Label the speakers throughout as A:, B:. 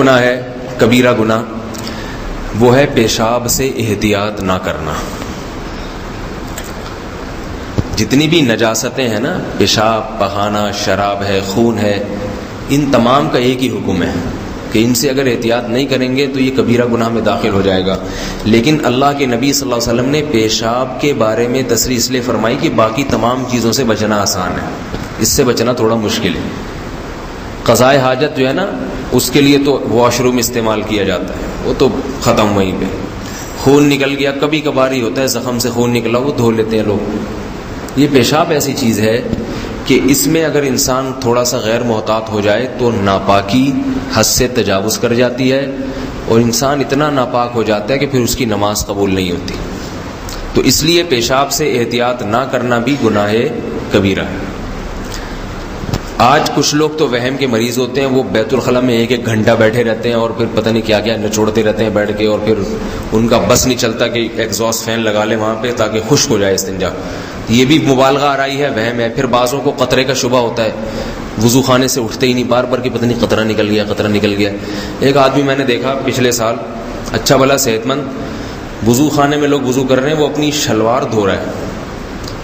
A: گناہ ہے کبیرہ گناہ، وہ ہے پیشاب سے احتیاط نہ کرنا. جتنی بھی نجاستیں ہیں نا، پیشاب، پخانہ، شراب ہے، خون ہے، ان تمام کا ایک ہی حکم ہے کہ ان سے اگر احتیاط نہیں کریں گے تو یہ کبیرہ گناہ میں داخل ہو جائے گا. لیکن اللہ کے نبی صلی اللہ علیہ وسلم نے پیشاب کے بارے میں تصریح اس لیے فرمائی کہ باقی تمام چیزوں سے بچنا آسان ہے، اس سے بچنا تھوڑا مشکل ہے. قضائے حاجت جو ہے نا، اس کے لیے تو واش روم استعمال کیا جاتا ہے، وہ تو ختم وہیں پہ. خون نکل گیا، کبھی کبھار ہی ہوتا ہے زخم سے خون نکلا، وہ دھو لیتے ہیں لوگ. یہ پیشاب ایسی چیز ہے کہ اس میں اگر انسان تھوڑا سا غیر محتاط ہو جائے تو ناپاکی حد سے تجاوز کر جاتی ہے، اور انسان اتنا ناپاک ہو جاتا ہے کہ پھر اس کی نماز قبول نہیں ہوتی. تو اس لیے پیشاب سے احتیاط نہ کرنا بھی گناہ کبیرہ ہے. آج کچھ لوگ تو وہم کے مریض ہوتے ہیں، وہ بیت الخلاء میں ایک ایک گھنٹہ بیٹھے رہتے ہیں اور پھر پتہ نہیں کیا کیا نچوڑتے رہتے ہیں بیٹھ کے، اور پھر ان کا بس نہیں چلتا کہ ایگزاسٹ فین لگا لیں وہاں پہ تاکہ خشک ہو جائے استنجا. یہ بھی مبالغہ آرائی ہے، وہم ہے. پھر بعضوں کو قطرے کا شبہ ہوتا ہے، وضو خانے سے اٹھتے ہی نہیں، بار بار کہ پتہ نہیں قطرہ نکل گیا قطرہ نکل گیا. ایک آدمی میں نے دیکھا پچھلے سال، اچھا بھلا صحت مند، وضو خانے میں لوگ وضو کر رہے ہیں، وہ اپنی شلوار دھو رہا ہے،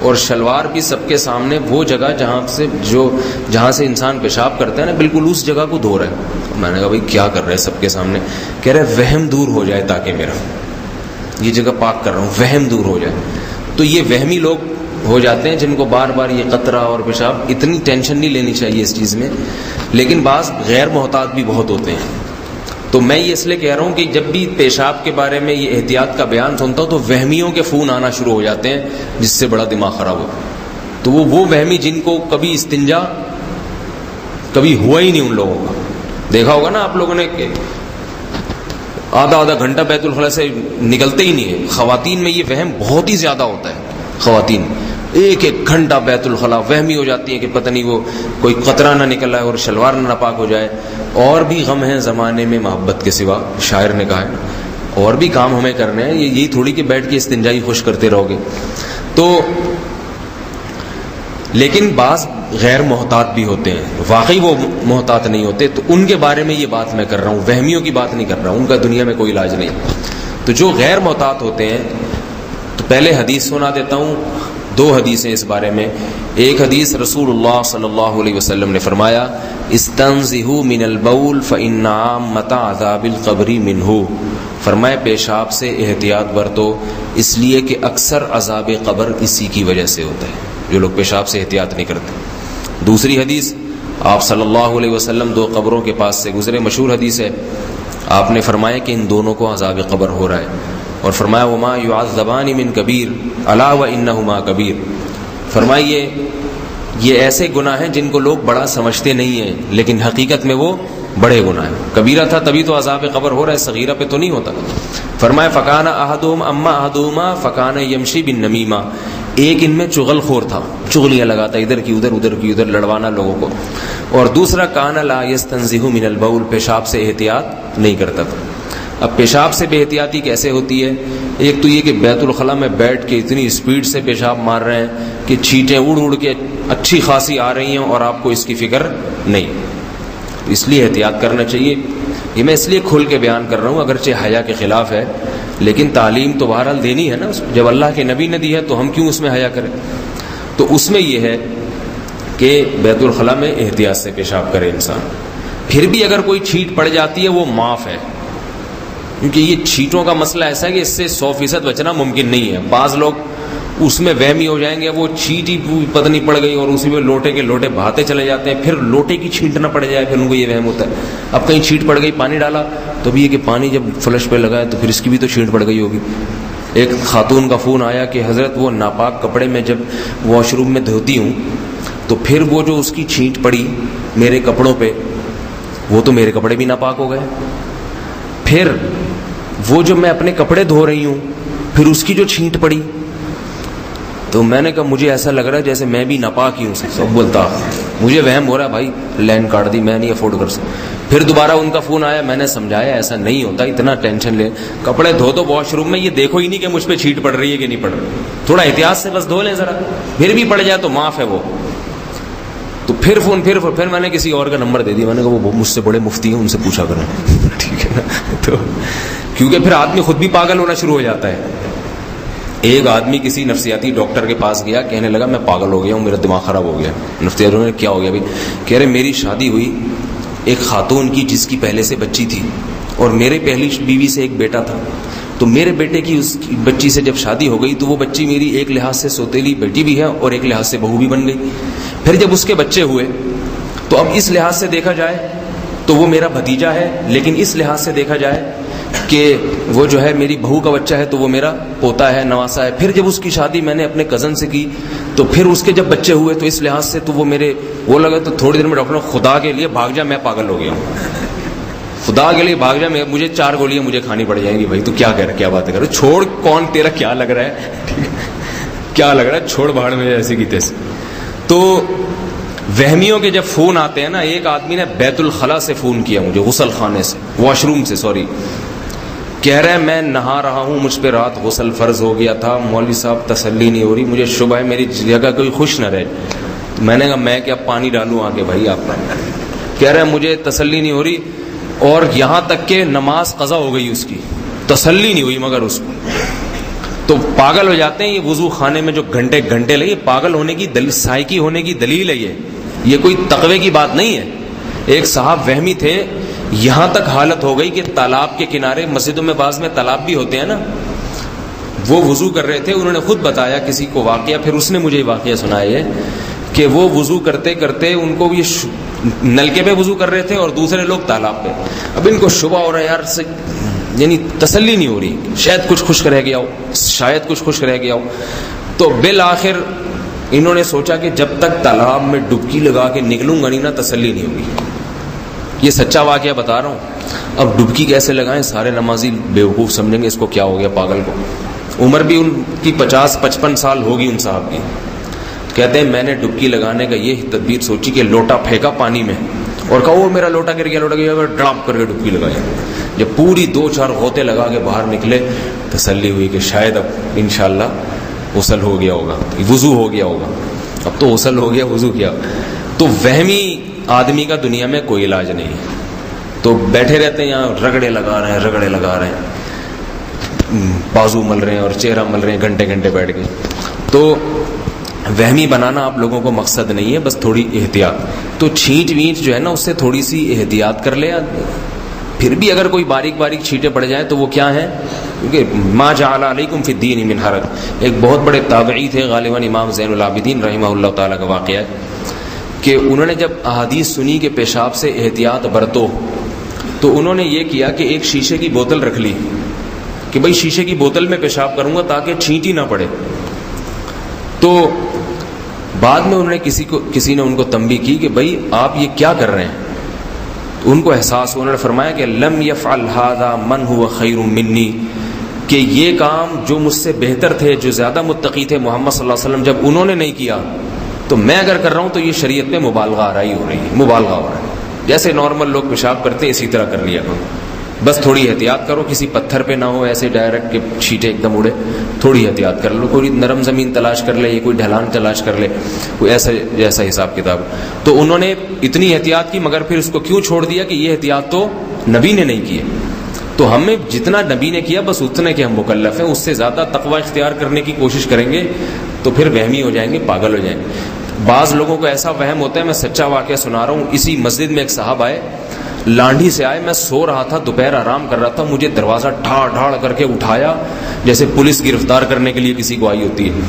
A: اور شلوار بھی سب کے سامنے وہ جگہ جہاں سے انسان پیشاب کرتا ہے نا، بالکل اس جگہ کو دھو رہا ہے. میں نے کہا بھائی کیا کر رہے ہیں سب کے سامنے؟ کہہ رہے وہم دور ہو جائے تاکہ میرا یہ جگہ پاک کر رہا ہوں، وہم دور ہو جائے. تو یہ وہمی لوگ ہو جاتے ہیں جن کو بار بار یہ قطرہ اور پیشاب، اتنی ٹینشن نہیں لینی چاہیے اس چیز میں. لیکن بعض غیر محتاط بھی بہت ہوتے ہیں. تو میں یہ اس لیے کہہ رہا ہوں کہ جب بھی پیشاب کے بارے میں یہ احتیاط کا بیان سنتا ہوں تو وہمیوں کے فون آنا شروع ہو جاتے ہیں، جس سے بڑا دماغ خراب ہو. تو وہ وہمی جن کو کبھی استنجا کبھی ہوا ہی نہیں، ان لوگوں کا دیکھا ہوگا نا آپ لوگوں نے کہ آدھا گھنٹہ بیت الخلاء سے نکلتے ہی نہیں ہے. خواتین میں یہ وہم بہت ہی زیادہ ہوتا ہے. خواتین ایک گھنٹہ بیت الخلاء وہمی ہو جاتی ہیں کہ پتہ نہیں وہ کوئی قطرہ نہ نکل رہا ہے اور شلوار نہ ناپاک ہو جائے. اور بھی غم ہیں زمانے میں محبت کے سوا، شاعر نے کہا ہے، اور بھی کام ہمیں کرنے ہیں. یہی تھوڑی کہ بیٹھ کے استنجائی خوش کرتے رہو گے. تو لیکن بعض غیر محتاط بھی ہوتے ہیں، واقعی وہ محتاط نہیں ہوتے، تو ان کے بارے میں یہ بات میں کر رہا ہوں، وہمیوں کی بات نہیں کر رہا ہوں. ان کا دنیا میں کوئی علاج نہیں. تو جو غیر محتاط ہوتے ہیں، تو پہلے حدیث سنا دیتا ہوں. 2 حدیثیں اس بارے میں. ایک حدیث رسول اللہ صلی اللہ علیہ وسلم نے فرمایا، استنزہوا من البول فإن عامۃ عذاب القبر منہ. فرمایا پیشاب سے احتیاط برتو، اس لیے کہ اکثر عذاب قبر اسی کی وجہ سے ہوتا ہے، جو لوگ پیشاب سے احتیاط نہیں کرتے. دوسری حدیث، آپ صلی اللہ علیہ وسلم 2 قبروں کے پاس سے گزرے، مشہور حدیث ہے. آپ نے فرمایا کہ ان دونوں کو عذاب قبر ہو رہا ہے، اور فرمایا وما يعذبان من کبیر الا وانہما کبیر. فرمائیے یہ ایسے گناہ ہیں جن کو لوگ بڑا سمجھتے نہیں ہیں، لیکن حقیقت میں وہ بڑے گناہ ہیں. کبیرہ تھا تبھی تو عذاب قبر ہو رہا ہے، صغیرہ پہ تو نہیں ہوتا. فرمایا فکان احدہم اما احدہما فکان یمشی بالنمیمہ. ایک ان میں چغل خور تھا، چغلیاں لگاتا ادھر کی ادھر لڑوانا لوگوں کو. اور دوسرا کان لا یستنزہ من البول، پیشاب سے احتیاط نہیں کرتا تھا. اب پیشاب سے بے احتیاطی کیسے ہوتی ہے؟ ایک تو یہ کہ بیت الخلاء میں بیٹھ کے اتنی اسپیڈ سے پیشاب مار رہے ہیں کہ چھینٹیں اڑ کے اچھی خاصی آ رہی ہیں اور آپ کو اس کی فکر نہیں. اس لیے احتیاط کرنا چاہیے. یہ میں اس لیے کھل کے بیان کر رہا ہوں، اگرچہ حیا کے خلاف ہے، لیکن تعلیم تو بہرحال دینی ہے نا. جب اللہ کے نبی نے دی ہے تو ہم کیوں اس میں حیا کریں؟ تو اس میں یہ ہے کہ بیت الخلاء میں احتیاط سے پیشاب کرے انسان. پھر بھی اگر کوئی چھینٹ پڑ جاتی ہے وہ معاف ہے، کیونکہ یہ چھینٹوں کا مسئلہ ایسا ہے کہ اس سے 100% بچنا ممکن نہیں ہے. بعض لوگ اس میں وہمی ہو جائیں گے، وہ چھینٹ ہی پتہ نہیں پڑ گئی اور اسی میں لوٹے کے لوٹے بہاتے چلے جاتے ہیں، پھر لوٹے کی چھینٹ نہ پڑ جائے، پھر ان کو یہ وہم ہوتا ہے. اب کہیں چھینٹ پڑ گئی، پانی ڈالا تو بھی یہ کہ پانی جب فلش پہ لگا ہے تو پھر اس کی بھی تو چھینٹ پڑ گئی ہوگی. ایک خاتون کا فون آیا کہ حضرت وہ ناپاک کپڑے میں جب واش روم میں دھوتی ہوں تو پھر وہ جو اس کی چھینٹ پڑی میرے کپڑوں پہ، وہ تو میرے کپڑے بھی ناپاک ہو گئے. پھر وہ جو میں اپنے کپڑے دھو رہی ہوں پھر اس کی جو چھینٹ پڑی، تو میں نے کہا مجھے ایسا لگ رہا ہے جیسے میں بھی ناپاک ہی ہوں. سب بولتا مجھے وہم ہو رہا ہے بھائی لائن کاٹ دی، میں نہیں افورڈ کر سکتا. پھر دوبارہ ان کا فون آیا، میں نے سمجھایا ایسا نہیں ہوتا، اتنا ٹینشن لے کپڑے دھو تو واش روم میں یہ دیکھو ہی نہیں کہ مجھ پہ چھینٹ پڑ رہی ہے کہ نہیں پڑ رہی، تھوڑا احتیاط سے بس دھو لیں ذرا، پھر بھی پڑ جائے تو معاف ہے وہ. تو پھر فون پھر میں نے کسی اور کا نمبر دے دیا، میں نے کہا وہ مجھ سے بڑے مفتی ہیں، ان سے پوچھا کریں. تو کیونکہ پھر آدمی خود بھی پاگل ہونا شروع ہو جاتا ہے. ایک آدمی کسی نفسیاتی ڈاکٹر کے پاس گیا, کہنے لگا میں پاگل ہو گیا ہوں, میرا دماغ خراب ہو گیا. نفسیاتیوں نے کیا ہو گیا بھائی؟ کہہ رہے میری شادی ہوئی ایک خاتون کی جس کی پہلے سے بچی تھی, اور میرے پہلی بیوی سے ایک بیٹا تھا. تو میرے بیٹے کی اس کی بچی سے جب شادی ہو گئی تو وہ بچی میری ایک لحاظ سے سوتیلی بیٹی بھی ہے اور ایک لحاظ سے بہو بھی بن گئی. پھر جب اس کے بچے ہوئے تو اب اس لحاظ سے دیکھا جائے تو وہ میرا بھتیجا ہے, لیکن اس لحاظ سے دیکھا جائے کہ وہ جو ہے میری بہو کا بچہ ہے تو وہ میرا پوتا ہے, نواسا ہے. پھر جب اس کی شادی میں نے اپنے کزن سے کی تو پھر اس کے جب بچے ہوئے تو اس لحاظ سے تو وہ میرے وہ لگا. تو تھوڑی دیر میں ڈاکٹر نے خدا کے لیے بھاگ جا, میں پاگل ہو گیا ہوں, خدا کے لیے بھاگ جا, مجھے 4 گولیاں مجھے کھانی پڑ جائیں گی. بھائی تو کیا کہہ رہا, کیا باتیں کر رہا, چھوڑ, کون تیرا کیا لگ رہا ہے, کیا لگ رہا ہے, چھوڑ بھاڑ میں ایسے کی تیسے. تو وہمیوں کے جب فون آتے ہیں نا, ایک آدمی نے بیت الخلا سے فون کیا مجھے, غسل خانے سے, واش روم سے سوری, کہہ رہا ہے میں نہا رہا ہوں, مجھ پہ رات غسل فرض ہو گیا تھا, مولوی صاحب تسلی نہیں ہو رہی, مجھے شبہ ہے میری جگہ کوئی خوش نہ رہے. میں نے کہا میں کیا پانی ڈالوں آگے بھائی آپ کا. کہہ رہا ہے مجھے تسلی نہیں ہو رہی, اور یہاں تک کہ نماز قضا ہو گئی, اس کی تسلی نہیں ہوئی مگر اس کو. تو پاگل ہو جاتے ہیں. یہ وضو خانے میں جو گھنٹے گھنٹے لگے, پاگل ہونے کی سائیکی ہونے کی دلیل ہے یہ کوئی تقوی کی بات نہیں ہے. ایک صاحب وہمی تھے, یہاں تک حالت ہو گئی کہ تالاب کے کنارے, مسجدوں میں بعض میں تالاب بھی ہوتے ہیں نا, وہ وضو کر رہے تھے. انہوں نے خود بتایا کسی کو واقعہ, پھر اس نے مجھے واقعہ سنایا ہے کہ وہ وضو کرتے کرتے ان کو یہ نلکے پہ وضو کر رہے تھے اور دوسرے لوگ تالاب پہ. اب ان کو شبہ ہو رہا ہے یار سے, یعنی تسلی نہیں ہو رہی, شاید کچھ خشک رہ گیا ہو, شاید کچھ خشک رہ گیا ہو. تو بالآخر انہوں نے سوچا کہ جب تک تالاب میں ڈبکی لگا کے نکلوں گا نہیں نا, تسلی نہیں ہوگی. یہ سچا واقعہ بتا رہا ہوں. اب ڈبکی کیسے لگائیں, سارے نمازی بیوقوف سمجھیں گے اس کو کیا ہو گیا پاگل کو. عمر بھی ان کی 50-55 سال ہوگی ان صاحب کی. کہتے ہیں میں نے ڈبکی لگانے کا یہ تدبیر سوچی کہ لوٹا پھینکا پانی میں اور کہا وہ میرا لوٹا گر گیا, ڈراپ کر کے ڈبکی لگائی. جب پوری 2-4 غوطے لگا کے باہر نکلے, تسلی ہوئی کہ شاید اب انشاءاللہ غسل ہو گیا ہوگا, وضو ہو گیا ہوگا. اب تو غسل ہو گیا, وضو کیا. تو وہمی آدمی کا دنیا میں کوئی علاج نہیں. تو بیٹھے رہتے ہیں یہاں, رگڑے لگا رہے ہیں, بازو مل رہے ہیں اور چہرہ مل رہے ہیں گھنٹے گھنٹے بیٹھ کے. تو وہمی بنانا آپ لوگوں کو مقصد نہیں ہے, بس تھوڑی احتیاط. تو چھینٹ وینٹ جو ہے نا, اس سے تھوڑی سی احتیاط کر لے. پھر بھی اگر کوئی باریک باریک چھینٹیں پڑ جائیں تو وہ کیا ہیں, کیونکہ ما جعل علیکم فی الدین من حرج. ایک بہت بڑے تابعی تھے, غالباً امام زین العابدین رحمہ اللہ تعالیٰ کا واقعہ ہے کہ انہوں نے جب احادیث سنی کہ پیشاب سے احتیاط برتو, تو انہوں نے یہ کیا کہ ایک شیشے کی بوتل رکھ لی کہ بھئی شیشے کی بوتل میں پیشاب کروں گا تاکہ چھینٹ ہی نہ پڑے. تو بعد میں انہوں نے کسی نے ان کو تنبیہ کی کہ بھئی آپ یہ کیا کر رہے ہیں. ان کو احساس ہوا, انہوں نے فرمایا کہ لم یفعل ھذا من هو خیر منی, کہ یہ کام جو مجھ سے بہتر تھے, جو زیادہ متقی تھے, محمد صلی اللہ علیہ وسلم, جب انہوں نے نہیں کیا تو میں اگر کر رہا ہوں تو یہ شریعت میں مبالغہ آرائی ہو رہی ہے, مبالغہ ہو رہا ہے. جیسے نارمل لوگ پیشاب کرتے ہیں اسی طرح کر لیا کرو, بس تھوڑی احتیاط کرو, کسی پتھر پہ نہ ہو ایسے ڈائریکٹ کہ چھینٹے ایک دم اڑے, تھوڑی احتیاط کر لو, کوئی نرم زمین تلاش کر لے, یا کوئی ڈھلان تلاش کر لے, کوئی ایسا حساب کتاب. تو انہوں نے اتنی احتیاط کی, مگر پھر اس کو کیوں چھوڑ دیا کہ یہ احتیاط تو نبی نے نہیں کی. تو ہمیں جتنا نبی نے کیا بس اتنے کے ہم مکلف ہیں, اس سے زیادہ تقوی اختیار کرنے کی کوشش کریں گے تو پھر وہمی ہو جائیں گے, پاگل ہو جائیں گے. بعض لوگوں کو ایسا وہم ہوتا ہے, میں سچا واقعہ سنا رہا ہوں. اسی مسجد میں ایک صاحب آئے, لانڈھی سے آئے, میں سو رہا تھا, دوپہر آرام کر رہا تھا, مجھے دروازہ ڈھاڑ کر کے اٹھایا جیسے پولیس گرفتار کرنے کے لیے کسی کو آئی ہوتی ہے.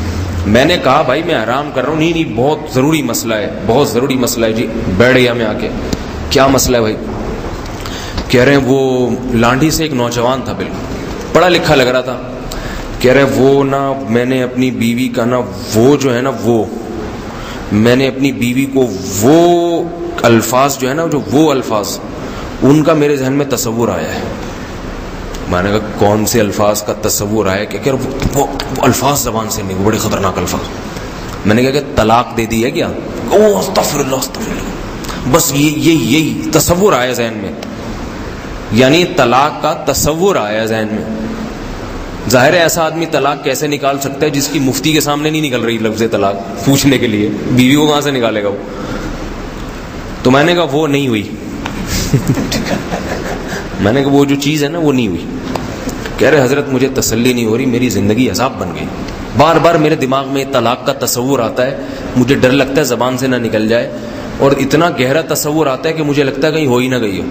A: میں نے کہا بھائی میں آرام کر رہا ہوں. نہیں بہت ضروری مسئلہ ہے, بہت ضروری مسئلہ ہے. جی بیٹھ گیا میں آ کے. کیا مسئلہ ہے بھائی؟ کہہ رہے ہیں وہ لانڈھی سے ایک نوجوان تھا, بالکل پڑھا لکھا لگ رہا تھا. کہہ رہے وہ نا میں نے اپنی بیوی کا نا وہ جو ہے نا میں نے اپنی بیوی کو وہ الفاظ جو ہے نا, جو وہ الفاظ ان کا میرے ذہن میں تصور آیا ہے. میں نے کہا کون سے الفاظ کا تصور آیا؟ کہ وہ الفاظ زبان سے نہیں, وہ بڑے خطرناک الفاظ. میں نے کہا کہ طلاق دے دی ہے کیا؟ او استغفر اللہ. بس یہی تصور آیا ذہن میں, یعنی طلاق کا تصور آیا ذہن میں. ظاہر ہے ایسا آدمی طلاق کیسے نکال سکتا ہے جس کی مفتی کے سامنے نہیں نکل رہی لفظ طلاق پوچھنے کے لیے, بیوی کو کہاں سے نکالے گا وہ؟ تو میں نے کہا وہ نہیں ہوئی. میں نے کہا وہ جو چیز ہے نا وہ نہیں ہوئی. کہہ رہے حضرت مجھے تسلی نہیں ہو رہی, میری زندگی عذاب بن گئی, بار بار میرے دماغ میں طلاق کا تصور آتا ہے, مجھے ڈر لگتا ہے زبان سے نہ نکل جائے, اور اتنا گہرا تصور آتا ہے کہ مجھے لگتا ہے کہیں ہو ہی نہ گئی ہو.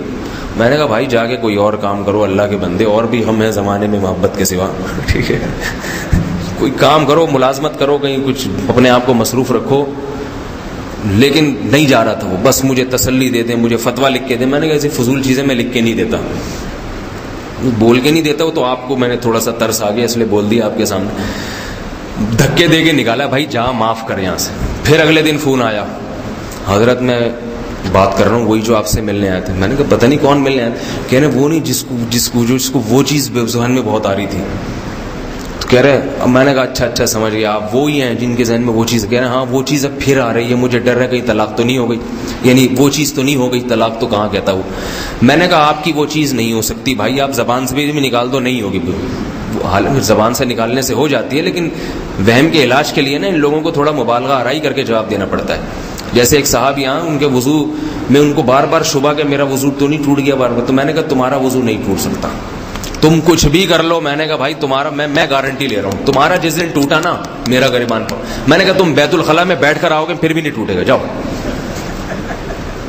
A: میں نے کہا بھائی جا کے کوئی اور کام کرو, اللہ کے بندے, اور بھی ہم ہیں زمانے میں محبت کے سوا, ٹھیک ہے, کوئی کام کرو, ملازمت کرو, کہیں کچھ اپنے آپ کو مصروف رکھو. لیکن نہیں جا رہا تھا وہ, بس مجھے تسلی دے دیں, مجھے فتویٰ لکھ کے دیں. میں نے کہا ایسی فضول چیزیں میں لکھ کے نہیں دیتا, بول کے نہیں دیتا ہوں, تو آپ کو میں نے تھوڑا سا ترس آ گیا اس لیے بول دیا آپ کے سامنے. دھکے دے کے نکالا, بھائی جا معاف کر یہاں سے. پھر اگلے دن فون آیا, حضرت میں بات کر رہا ہوں وہی جو آپ سے ملنے آئے تھے. میں نے کہا پتہ نہیں کون ملنے آئے تھے. کہہ رہے وہ نہیں جس کو وہ چیز ذہن میں بہت آ رہی تھی. تو کہہ رہے, اب میں نے کہا اچھا سمجھ گیا, آپ وہی ہیں جن کے ذہن میں وہ چیز. کہہ رہے ہاں وہ چیز اب پھر آ رہی ہے, مجھے ڈر ہے کہیں طلاق تو نہیں ہو گئی, یعنی وہ چیز تو نہیں ہو گئی, طلاق تو کہاں کہتا ہوں. میں نے کہا آپ کی وہ چیز نہیں ہو سکتی بھائی, آپ زبان سے بھی نکال دو, نہیں ہوگی. حالانکہ زبان سے نکالنے سے ہو جاتی ہے, لیکن وہم کے علاج کے لیے نا ان لوگوں کو تھوڑا مبالغہ آرائی کر کے جواب دینا پڑتا ہے. جیسے ایک صاحب یہاں, ان کے وضو میں ان کو بار بار شبہ کہ میرا وضو تو نہیں ٹوٹ گیا بار بار. تو میں نے کہا تمہارا وضو نہیں ٹوٹ سکتا, تم کچھ بھی کر لو. میں نے کہا بھائی تمہارا میں گارنٹی لے رہا ہوں, تمہارا جس دن ٹوٹا نا میرا گریبان پر, میں نے کہا تم بیت الخلاء میں بیٹھ کر آؤ گے پھر بھی نہیں ٹوٹے گا, جاؤ.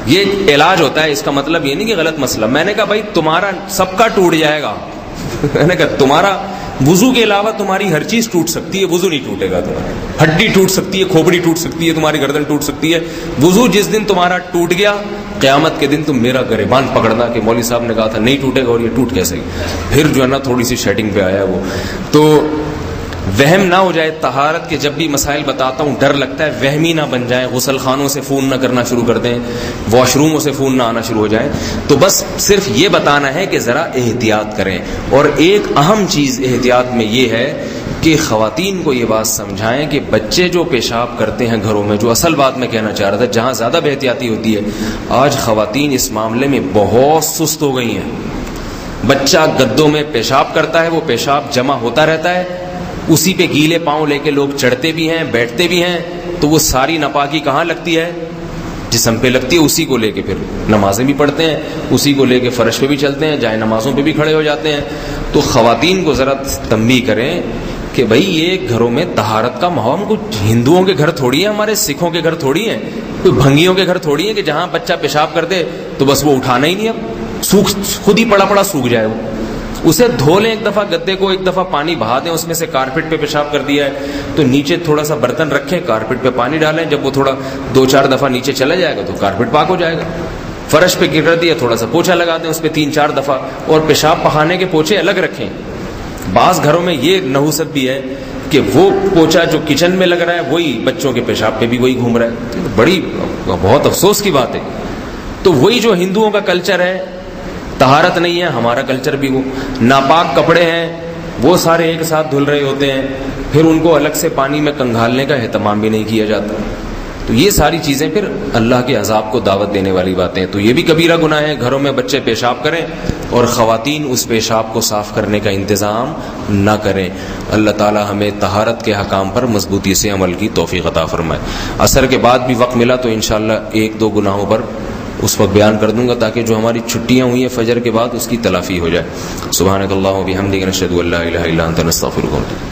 A: یہ علاج ہوتا ہے, اس کا مطلب یہ نہیں کہ غلط مسئلہ. میں نے کہا بھائی تمہارا سب کا ٹوٹ جائے گا. میں نے کہا تمہارا وضو کے علاوہ تمہاری ہر چیز ٹوٹ سکتی ہے, وضو نہیں ٹوٹے گا. تمہاری ہڈی ٹوٹ سکتی ہے, کھوپڑی ٹوٹ سکتی ہے, تمہاری گردن ٹوٹ سکتی ہے, وضو جس دن تمہارا ٹوٹ گیا قیامت کے دن تم میرا گریبان پکڑنا کہ مولوی صاحب نے کہا تھا نہیں ٹوٹے گا, اور یہ ٹوٹ کیسے گی. پھر جو ہے نا تھوڑی سی شیٹنگ پہ آیا وہ. تو وہم نہ ہو جائے. طہارت کے جب بھی مسائل بتاتا ہوں ڈر لگتا ہے وہمی نہ بن جائیں, غسل خانوں سے فون نہ کرنا شروع کر دیں, واش روموں سے فون نہ آنا شروع ہو جائیں. تو بس صرف یہ بتانا ہے کہ ذرا احتیاط کریں. اور ایک اہم چیز احتیاط میں یہ ہے کہ خواتین کو یہ بات سمجھائیں کہ بچے جو پیشاب کرتے ہیں گھروں میں, جو اصل بات میں کہنا چاہ رہا تھا, جہاں زیادہ بے احتیاطی ہوتی ہے, آج خواتین اس معاملے میں بہت سست ہو گئی ہیں. بچہ گدوں میں پیشاب کرتا ہے, وہ پیشاب جمع ہوتا رہتا ہے, اسی پہ گیلے پاؤں لے کے لوگ چڑھتے بھی ہیں, بیٹھتے بھی ہیں, تو وہ ساری ناپاکی کہاں لگتی ہے, جسم پہ لگتی ہے. اسی کو لے کے پھر نمازیں بھی پڑھتے ہیں, اسی کو لے کے فرش پہ بھی چلتے ہیں, جائے نمازوں پہ بھی کھڑے ہو جاتے ہیں. تو خواتین کو ذرا تنبیہ کریں کہ بھائی یہ گھروں میں طہارت کا ماحول, کچھ ہندوؤں کے گھر تھوڑی ہے, ہمارے سکھوں کے گھر تھوڑی ہیں, کوئی بھنگیوں کے گھر تھوڑی ہے کہ جہاں بچہ پیشاب کر دے تو بس وہ اٹھانا ہی نہیں, اب سوکھ خود ہی پڑا سوکھ جائے. وہ اسے دھو لیں ایک دفعہ, گدے کو ایک دفعہ پانی بہا دیں, اس میں سے کارپیٹ پہ پیشاب کر دیا ہے تو نیچے تھوڑا سا برتن رکھیں, کارپیٹ پہ پانی ڈالیں, جب وہ تھوڑا 2-4 دفعہ نیچے چلا جائے گا تو کارپیٹ پاک ہو جائے گا. فرش پہ گر دیا, تھوڑا سا پوچھا لگا دیں اس پہ 3-4 دفعہ, اور پیشاب بہانے کے پوچھے الگ رکھیں. بعض گھروں میں یہ نحوست بھی ہے کہ وہ پوچھا جو کچن میں لگ رہا ہے وہی بچوں کے پیشاب پہ بھی وہی گھوم رہا ہے. بڑی بہت افسوس کی بات ہے. تو وہی جو ہندوؤں کا کلچر ہے, طہارت نہیں ہے, ہمارا کلچر بھی وہ ناپاک کپڑے ہیں وہ سارے ایک ساتھ دھل رہے ہوتے ہیں, پھر ان کو الگ سے پانی میں کنگھالنے کا اہتمام بھی نہیں کیا جاتا. تو یہ ساری چیزیں پھر اللہ کے عذاب کو دعوت دینے والی باتیں ہیں. تو یہ بھی کبیرہ گناہ ہے, گھروں میں بچے پیشاب کریں اور خواتین اس پیشاب کو صاف کرنے کا انتظام نہ کریں. اللہ تعالی ہمیں طہارت کے حکام پر مضبوطی سے عمل کی توفیق عطا فرمائے. عصر کے بعد بھی وقت ملا تو انشاءاللہ 1-2 گناہوں پر اس وقت بیان کر دوں گا, تاکہ جو ہماری چھٹیاں ہوئی ہیں فجر کے بعد اس کی تلافی ہو جائے. سبحانک اللہم و بحمدک نشہد ان لا الہ الا انت نستغفرک.